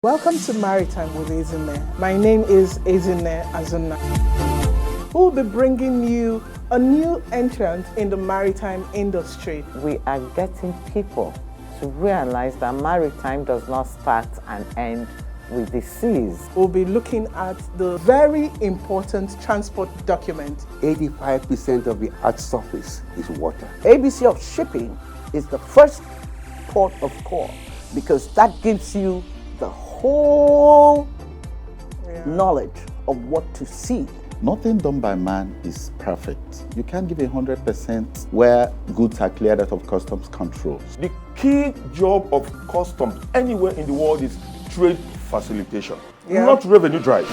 Welcome to Maritime with Ezinne. My name is Ezinne. We'll be bringing you a new entrant in the maritime industry. We are getting people to realize that maritime does not start and end with the seas. We'll be looking at the very important transport document. 85% of the Earth's surface is water. ABC of shipping is the first port of call because that gives you the whole knowledge of what to see. Nothing done by man is perfect. You can't give 100% where goods are cleared out of customs controls. The key job of customs anywhere in the world is trade facilitation, not revenue drive.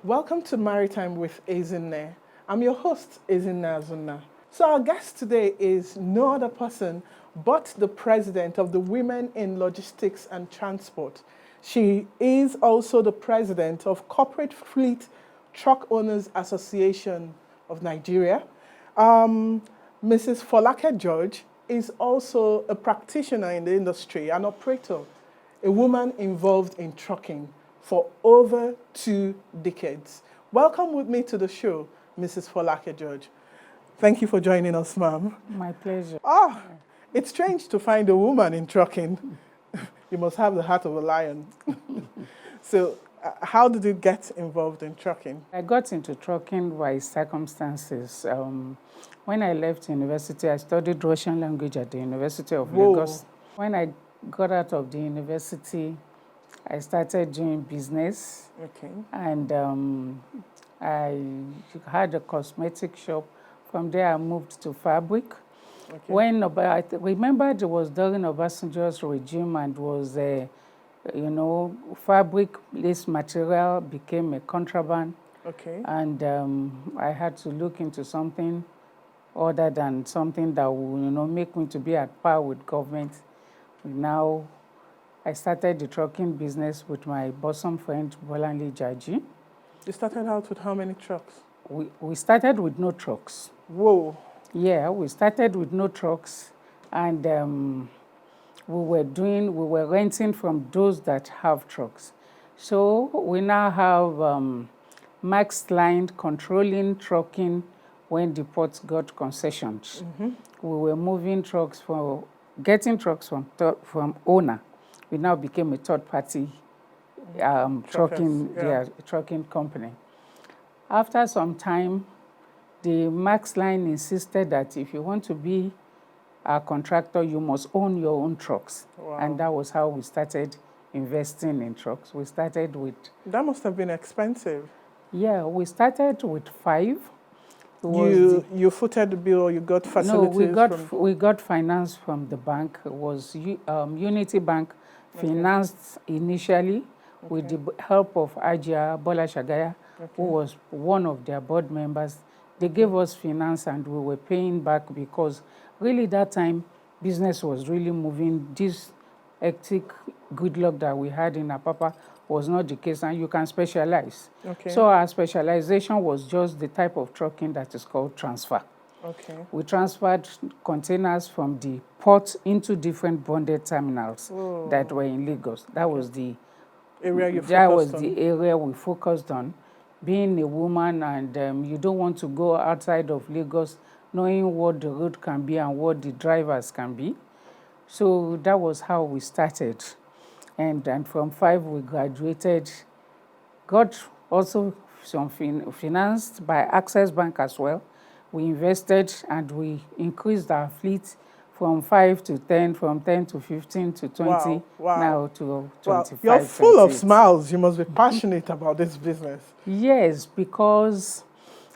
Welcome to Maritime with Ezinne. I'm your host, Ezinne. So our guest today is no other person but the president of the Women in Logistics and Transport. She is also the president of Corporate Fleet Truck Owners Association of Nigeria. Mrs. Folake George is also a practitioner in the industry, an operator, a woman involved in trucking for over 2 decades. Welcome with me to the show, Mrs. Folake George. Thank you for joining us, ma'am. My pleasure. It's strange to find a woman in trucking. You must have the heart of a lion. So, how did you get involved in trucking? I got into trucking by circumstances. When I left university, I studied Russian language at the University of Lagos. When I got out of the university, I started doing business. Okay. And I had a cosmetic shop. From there, I moved to fabric. Okay. I remember it was during Obasanjo's regime and was, fabric, lace material became a contraband. Okay. And I had to look into something other than something that would, make me to be at par with government. Now, I started the trucking business with my bosom friend, Bolanle Jaji. You started out with how many trucks? We started with no trucks. Whoa. Yeah, we started with no trucks, and we were renting from those that have trucks. So we now have Max Line controlling trucking when the ports got concessions. Mm-hmm. We were moving trucks getting trucks from owner. We now became a third-party trucking company. After some time, the Max Line insisted that if you want to be a contractor, you must own your own trucks. Wow. And that was how we started investing in trucks. We started with... That must have been expensive. Yeah, we started with 5. You footed the bill, you got facilities? No, we got finance from the bank. It was Unity Bank financed initially with the help of Ajia Bola Shagaya, who was one of their board members. They gave us finance and we were paying back because really that time business was really moving. This hectic good luck that we had in Apapa was not the case, and you can specialize. Okay. So our specialization was just the type of trucking that is called transfer. Okay. We transferred containers from the port into different bonded terminals that were in Lagos. That was the area the area we focused on. Being a woman and you don't want to go outside of Lagos knowing what the road can be and what the drivers can be. So that was how we started. And from 5 we graduated. Got also some financed by Access Bank as well. We invested and we increased our fleet from 5 to 10, from 10 to 15 to 20, now to 25. You're full of smiles. You must be passionate about this business. Yes, because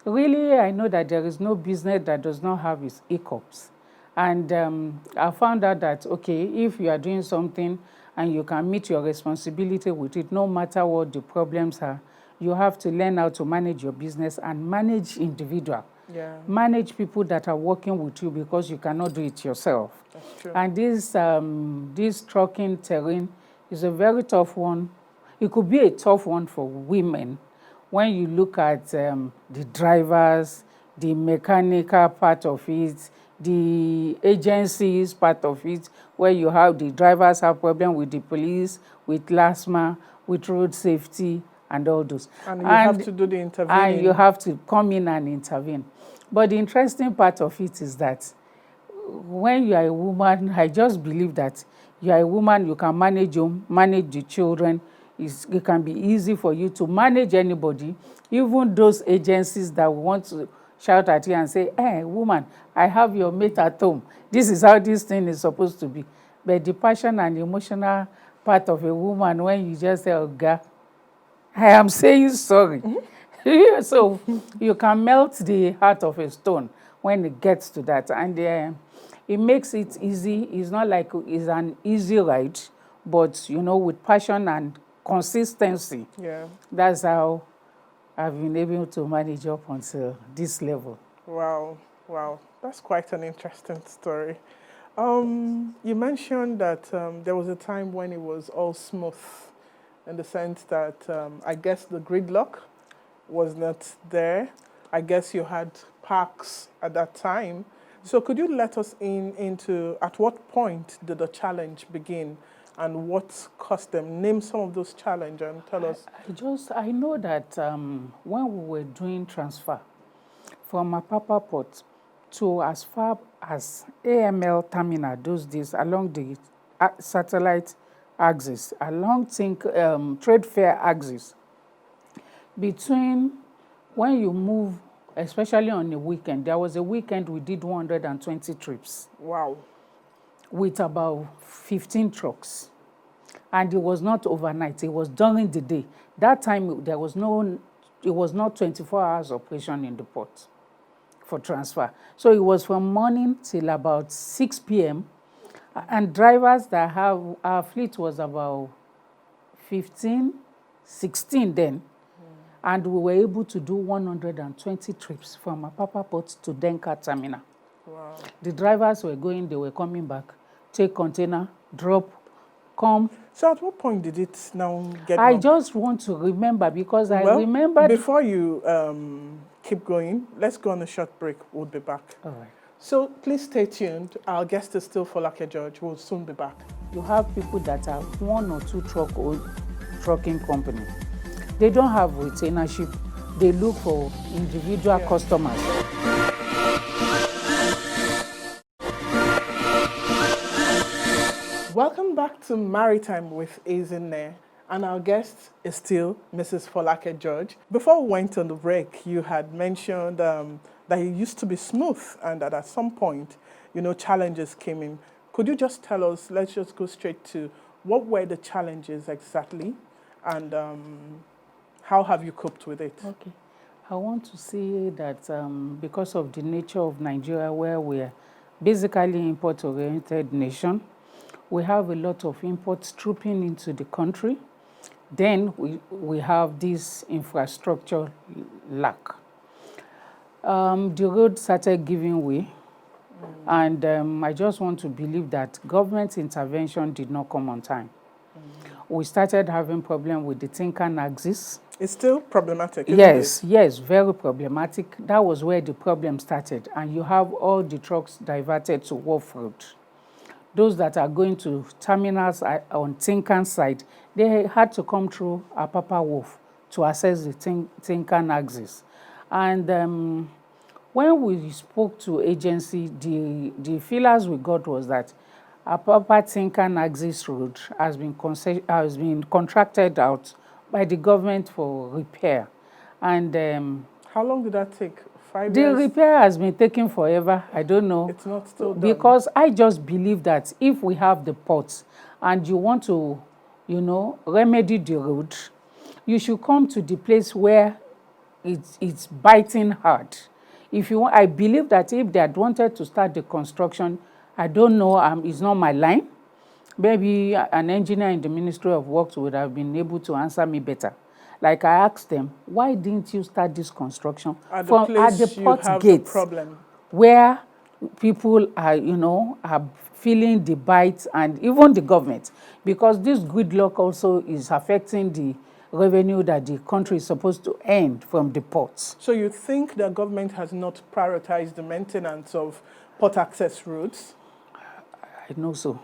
really I know that there is no business that does not have its hiccups. And I found out that, okay, if you are doing something and you can meet your responsibility with it, no matter what the problems are, you have to learn how to manage your business and manage individual. Yeah. Manage people that are working with you because you cannot do it yourself. That's true. And this trucking terrain is a very tough one. It could be a tough one for women when you look at the drivers, the mechanical part of it, the agencies part of it, where you have the drivers have problem with the police, with LASMA, with road safety, and all those. And you have to do the intervening. And you have to come in and intervene. But the interesting part of it is that when you are a woman, I just believe that you are a woman, you can manage home, manage the children. It can be easy for you to manage anybody, even those agencies that want to shout at you and say, hey, woman, I have your mate at home. This is how this thing is supposed to be. But the passion and emotional part of a woman, when you just say, oh, God, I am saying sorry. So you can melt the heart of a stone when it gets to that. And it makes it easy. It's not like it's an easy ride, but, you know, with passion and consistency. Yeah. That's how I've been able to manage up until this level. Wow, wow. That's quite an interesting story. You mentioned that there was a time when it was all smooth, in the sense that I guess the gridlock was not there. I guess you had parks at that time. So could you let us into at what point did the challenge begin and what caused them? Name some of those challenges and tell us. I know that when we were doing transfer from Apapa Port to as far as AML terminal those days along the satellite axis, along trade fair axis, between when you move, especially on a weekend, there was a weekend we did 120 trips. Wow. With about 15 trucks. And it was not overnight, it was during the day. That time it was not 24 hours operation in the port for transfer. So it was from morning till about 6 p.m. And drivers that have, our fleet was about 15, 16 then. And we were able to do 120 trips from Apapa Port to Denka Terminal. Wow. The drivers were going, they were coming back, take container, drop, come. So at what point did it now get I wrong? just want to remember because I remembered. Before you keep going, let's go on a short break. We'll be back. All right. So please stay tuned. Our guest is still Folake George. We'll soon be back. You have people that are 1 or 2 trucking company. They don't have retainership. They look for individual customers. Welcome back to Maritime with Ezinne, and our guest is still Mrs. Folake George. Before we went on the break, you had mentioned that it used to be smooth and that at some point, challenges came in. Could you just tell us, let's just go straight to what were the challenges exactly and how have you coped with it? Okay. I want to say that because of the nature of Nigeria, where we're basically import-oriented nation, we have a lot of imports trooping into the country. Then we have this infrastructure lack. The road started giving way, and I just want to believe that government intervention did not come on time. We started having problem with the Tinkan axis. It's still problematic, isn't Yes, it? yes, very problematic. That was where the problem started, and you have all the trucks diverted to Wharf Road. Those that are going to terminals on Tinkan side, they had to come through Apapa Wharf to access the Tinkan axis. And when we spoke to agency, the feelers we got was that Apapa Tinkan axis road has been contracted out by the government for repair. And how long did that take? 5 the years? repair has been taking forever. I don't know. It's not still done. Because I just believe that if we have the ports and you want to, remedy the road, you should come to the place where it's biting hard. I believe that if they had wanted to start the construction, I don't know, it's not my line. Maybe an engineer in the Ministry of Works would have been able to answer me better. Like I asked them, why didn't you start this construction at the port gate, problem, where people are, are feeling the bite, and even the government, because this gridlock also is affecting the revenue that the country is supposed to earn from the ports. So you think the government has not prioritized the maintenance of port access routes? I know so.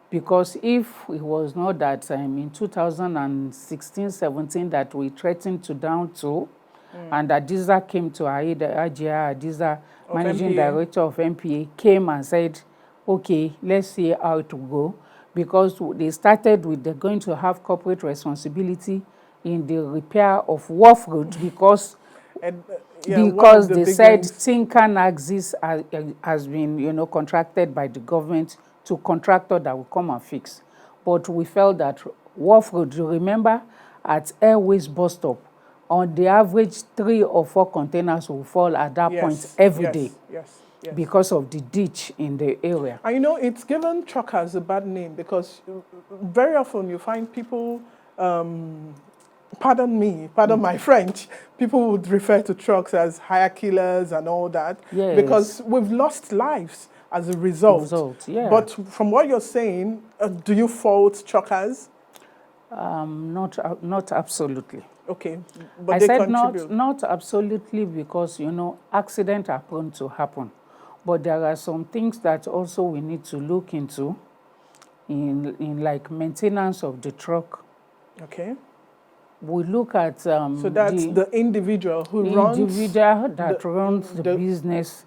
Because if it was not that in 2016-17 that we threatened to down to, and Adiza came to Adiza, managing MPA. director of MPA, came and said, okay, let's see how it will go. Because they started with they're going to have corporate responsibility in the repair of wharf roads because And, because they said ones. Tinkan Axis has been, contracted by the government to contractor that will come and fix. But we felt that wharf road, you remember, at Airways bus stop, on the average 3 or 4 containers will fall at that point every day Yes. because of the ditch in the area. And it's given truckers a bad name because very often you find people, pardon my French, people would refer to trucks as hire killers and all that because we've lost lives as a result. But from what you're saying, do you fault truckers? Not absolutely. Okay, but I they said contribute. not absolutely because, accidents are prone to happen. But there are some things that also we need to look into in like maintenance of the truck. Okay. We look at So that's the individual who runs the business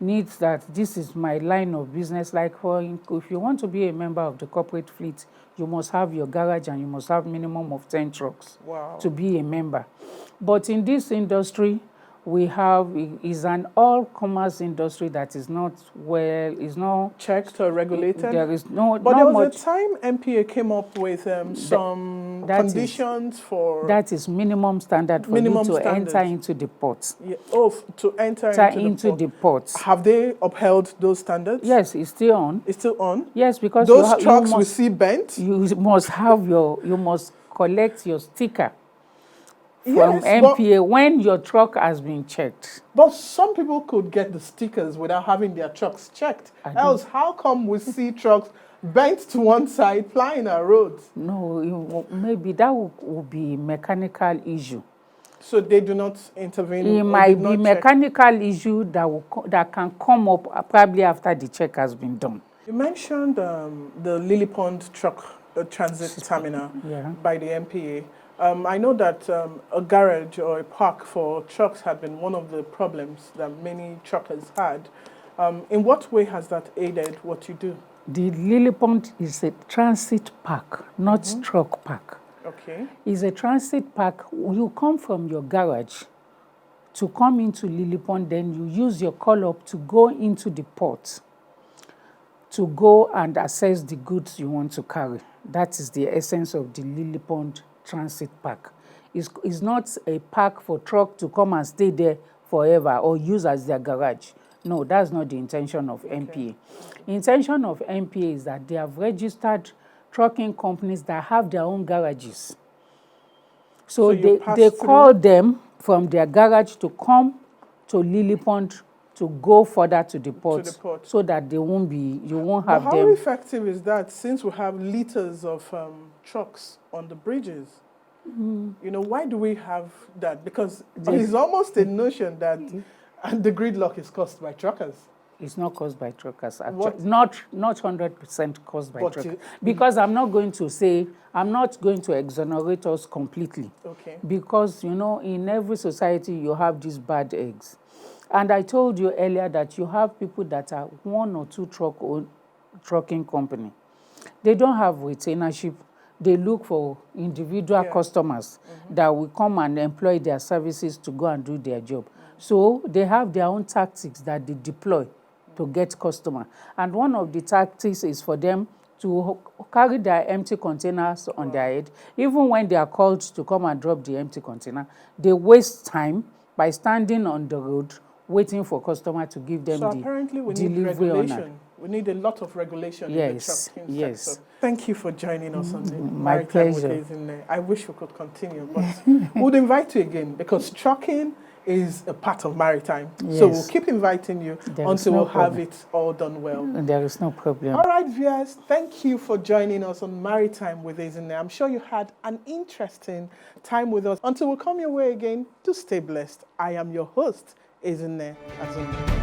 needs that this is my line of business. Like if you want to be a member of the corporate fleet, you must have your garage and you must have minimum of 10 trucks to be a member. But in this industry, we have is an all-commerce industry that is not checked or regulated. There is no. But not there was much, a time MPA came up with some conditions for. That is minimum standard for you to enter into the port. Yeah. To enter into the port. Have they upheld those standards? Yes, it's still on. It's still on. Yes, because those trucks we see bent. You must collect your sticker from MPA when your truck has been checked. But some people could get the stickers without having their trucks checked. Else, how come we see trucks bent to one side plying our roads? No, maybe that will be a mechanical issue. So they do not intervene? It might be mechanical issue that can come up probably after the check has been done. You mentioned the Lilly Pond truck transit terminal by the MPA. I know that a garage or a park for trucks had been one of the problems that many truckers had. In what way has that aided what you do? The Lilly Pond is a transit park, not truck park. Okay. It's a transit park. You come from your garage to come into Lilly Pond, then you use your call-up to go into the port to go and assess the goods you want to carry. That is the essence of the Lilly Pond Transit Park. It's not a park for truck to come and stay there forever or use as their garage. No, that's not the intention of MPA. The intention of MPA is that they have registered trucking companies that have their own garages. So they call them from their garage to come to Lilly Pond to go further to the port, so that you won't have them. How effective is that since we have liters of trucks on the bridges? Why do we have that? Because it's almost a notion that the gridlock is caused by truckers. It's not caused by truckers, actually. Not 100% caused by truckers. Because I'm not going to exonerate us completely. Okay. Because, in every society you have these bad eggs. And I told you earlier that you have people that are 1 or 2 trucking company. They don't have retainership. They look for individual customers that will come and employ their services to go and do their job. So they have their own tactics that they deploy to get customer. And one of the tactics is for them to carry their empty containers on their head. Even when they are called to come and drop the empty container, they waste time by standing on the road waiting for customer to give them the delivery. So apparently we need regulation. We need a lot of regulation in the trucking sector. Thank you for joining us on the Maritime with Ezinne. I wish we could continue, but we'll invite you again because trucking is a part of Maritime. Yes. So we'll keep inviting you until we'll have it all done well. There is no problem. All right, viewers, thank you for joining us on Maritime with Ezinne. I'm sure you had an interesting time with us. Until we come your way again, do stay blessed. I am your host, Ezinne Azunna.